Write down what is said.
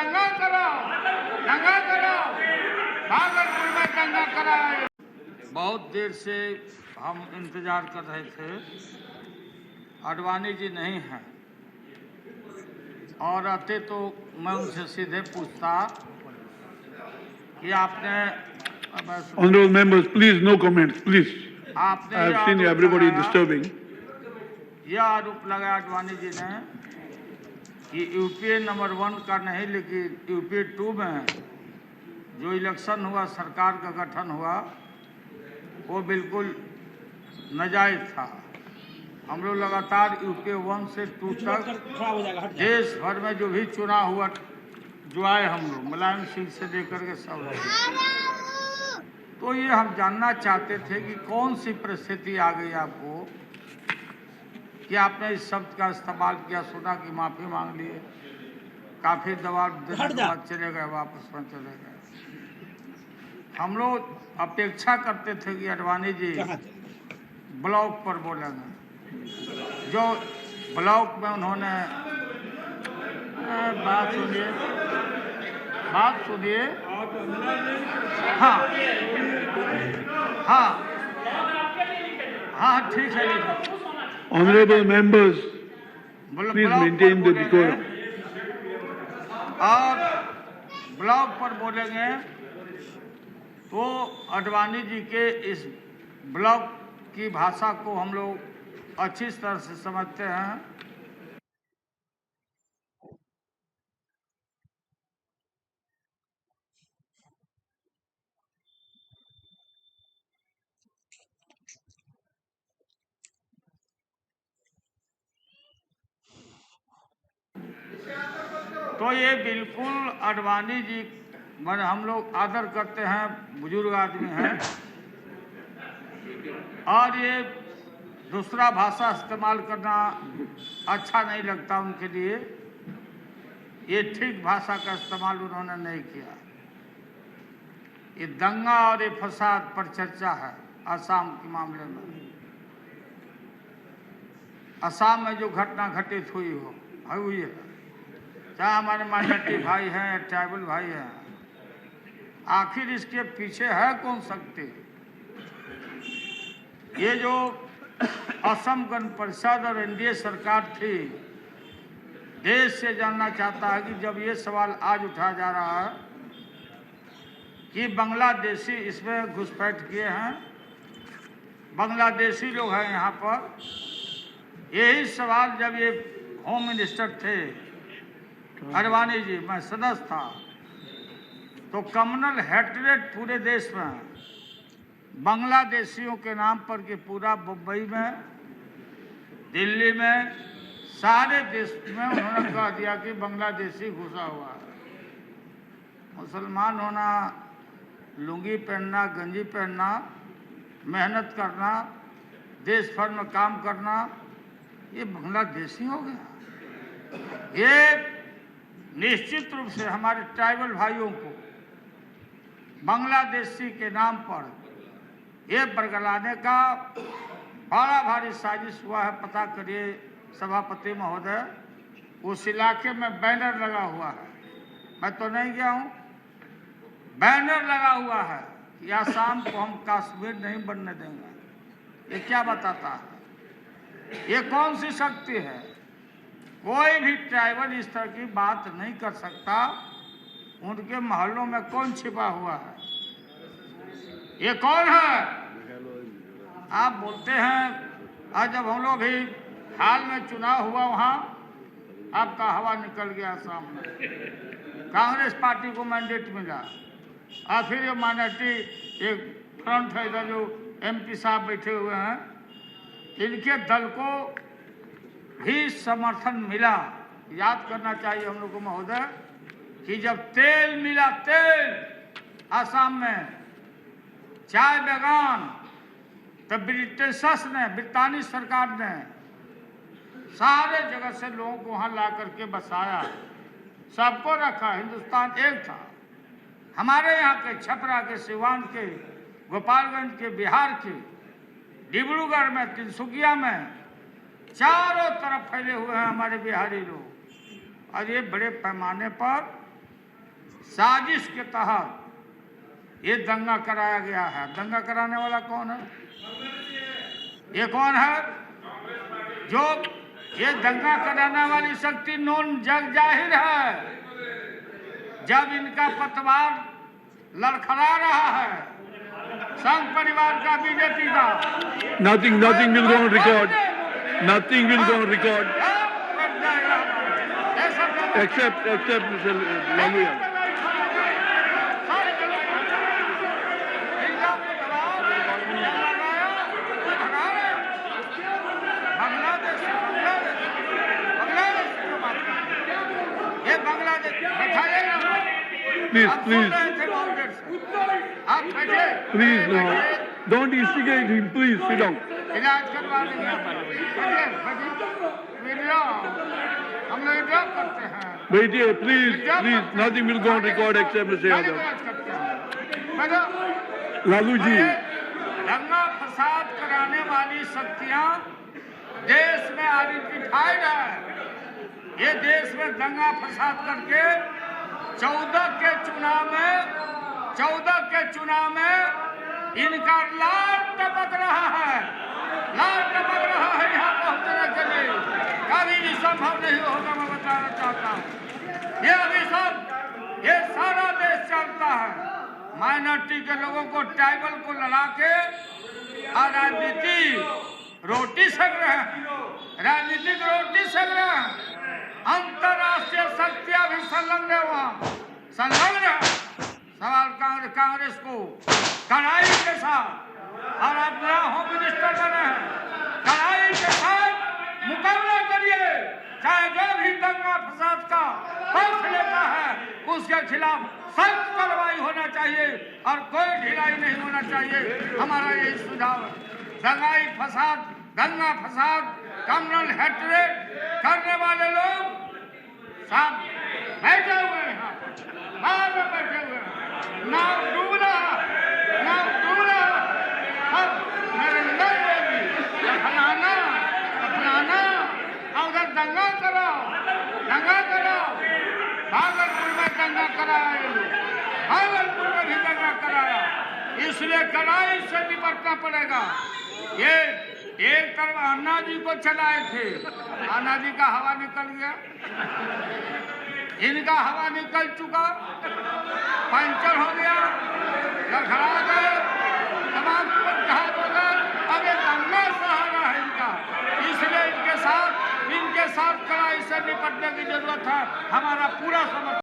दंगा करो, भागलपुर में दंगा कराओ। बहुत देर से हम इंतजार कर रहे थे, आडवाणी जी नहीं हैं और आते तो मैं उनसे सीधे पूछता कि आपने Honorable members, please, no comments, please. आपने I have seen everybody disturbing. यह आरोप लगाया आडवाणी जी ने कि यूपीए नंबर 1 का नहीं, लेकिन यूपीए 2 में जो इलेक्शन हुआ, सरकार का गठन हुआ, वो बिल्कुल नाजायज था। हम लोग लगातार यूपीए 1 से 2 तक देश भर में जो भी चुनाव हुआ, जो आए हम लोग मुलायम सिंह से लेकर के सब लोग, तो ये हम जानना चाहते थे कि कौन सी परिस्थिति आ गई आपको कि आपने इस शब्द का इस्तेमाल किया। सुना कि माफी मांग लिए, काफी दबाव देने के बाद चले गए, वापस में चले गए। हम लोग अपेक्षा करते थे कि आडवाणी जी ब्लॉक पर बोलेंगे, जो ब्लॉक में उन्होंने बात सुनिए। हाँ हाँ हाँ, ठीक है। Honorable members, please maintain the decorum. और ब्लॉक पर बोलेंगे तो आडवाणी जी के इस ब्लॉक की भाषा को हम लोग अच्छी तरह से समझते हैं। तो ये बिल्कुल आडवाणी जी मन हम लोग आदर करते हैं, बुजुर्ग आदमी हैं, और ये दूसरा भाषा इस्तेमाल करना अच्छा नहीं लगता उनके लिए। ये ठीक भाषा का इस्तेमाल उन्होंने नहीं किया। ये दंगा और ये फसाद पर चर्चा है असम के मामले में। असम में जो घटना घटित हुई है, चाहे हमारे माइनॉरिटी भाई हैं, ट्राइबल भाई हैं, आखिर इसके पीछे है कौन शक्ति? ये जो असम गण परिषद और एनडीए सरकार थी, देश से जानना चाहता है कि जब ये सवाल आज उठाया जा रहा है कि बांग्लादेशी इसमें घुसपैठ किए हैं, बांग्लादेशी लोग हैं यहाँ पर, यही सवाल जब ये होम मिनिस्टर थे आडवाणी जी, मैं सदस्य था, तो कम्युनल हेट्रेड पूरे देश में बांग्लादेशियों के नाम पर कि पूरा मुंबई में, दिल्ली में, सारे देश में उन्होंने कह दिया कि बांग्लादेशी घुसा हुआ है। मुसलमान होना, लुंगी पहनना, गंजी पहनना, मेहनत करना, देश भर में काम करना, ये बांग्लादेशी हो गया। ये निश्चित रूप से हमारे ट्राइबल भाइयों को बांग्लादेशी के नाम पर ये बरगलाने का बड़ा भारी साजिश हुआ है। पता करिए सभापति महोदय, उस इलाके में बैनर लगा हुआ है, मैं तो नहीं गया हूँ, बैनर लगा हुआ है कि आसाम को हम कश्मीर नहीं बनने देंगे। ये क्या बताता है? ये कौन सी शक्ति है? कोई भी ट्राइबल इस तरह की बात नहीं कर सकता। उनके महलों में कौन छिपा हुआ है? ये कौन है? आप बोलते हैं आज जब हम लोग भी हाल में चुनाव हुआ, वहाँ आपका हवा निकल गया सामने, कांग्रेस पार्टी को मैंडेट मिला, और फिर ये माइनॉरिटी एक फ्रंट है इधर जो एमपी साहब बैठे हुए हैं, इनके दल को भी समर्थन मिला। याद करना चाहिए हम लोग को महोदय कि जब तेल मिला, तेल आसाम में, चाय बागान, तब ब्रिटिशर्स ने, ब्रितानी सरकार ने सारे जगह से लोगों को वहां ला करके बसाया, सबको रखा। हिंदुस्तान एक था। हमारे यहाँ के छपरा के, सिवान के, गोपालगंज के, बिहार के, डिब्रूगढ़ में, तिनसुकिया में, चारों तरफ फैले हुए हैं हमारे बिहारी लोग। और ये बड़े पैमाने पर साजिश के तहत ये दंगा कराया गया है। दंगा कराने वाला कौन है? ये कौन है? जो ये दंगा कराने वाली शक्ति नॉन जग जाहिर है। जब इनका पतवार लड़खड़ा रहा है संघ परिवार का, बीजेपी का, Nothing will go on record. Nothing will go on record. Except Mr. Lalu Yaदव. ये बांग्लादेश बैठाइएगा। Please, आप सुन please, रहे थे बहुत देर से। आप बैठे। please, no. Don't instigate him. Please sit down. इलाज करवा देंगे आप। बैठिए, बैठिए। वीडियो हम लोग ड्रॉप करते हैं। Wait, please. Nothing will go on record except Mr. Yaदव. Lalu ji. दंगा फसाद कराने वाली शक्तियां देश में आइडेंटिफाइड है। ये देश में दंगा फसाद करके 14 के चुनाव में इनका लाल टपक रहा है। यहाँ पहुंचने के लिए कभी भी संभव नहीं होगा। मैं बताना चाहता हूँ ये अभी सब ये सारा देश चलता है। माइनॉरिटी के लोगों को, ट्राइबल को लड़ा के और राजनीतिक रोटी सेक रहे हैं। अंतर्राष्ट्रीय शक्तियां भी संलग्न है वहाँ, सवाल कांग्रेस को कड़ाई के साथ, और आप नया होम मिनिस्टर बने हैं, कड़ाई के साथ मुकाबला करिए। चाहे जो भी दंगा फसाद का पक्ष लेता है उसके खिलाफ सख्त कार्रवाई होना चाहिए और कोई ढिलाई नहीं होना चाहिए। हमारा यही सुझाव है। दंगा फसाद कम्युनल हेट्रेड करने वाले लोग सब बैठे हुए हैं, बाहर में बैठे हुए हैं। नाव डूब रहा अब नरेंद्र मोदी फलाना उधर दंगा कराओ। भागलपुर में दंगा कराया ये लोग, भागलपुर में भी दंगा कराया। इसलिए कड़ाई से निपटना पड़ेगा। ये एक तरफ अन्ना जी को चलाए थे, अन्ना जी का हवा निकल गया, इनका हवा निकल चुका, पंचर हो गया, लड़खड़ा गए, तमाम जहाज हो गए। अब ये दंगा सहारा है इनका, इसलिए इनके साथ कड़ाई से निपटने की जरूरत है। हमारा पूरा समर्थन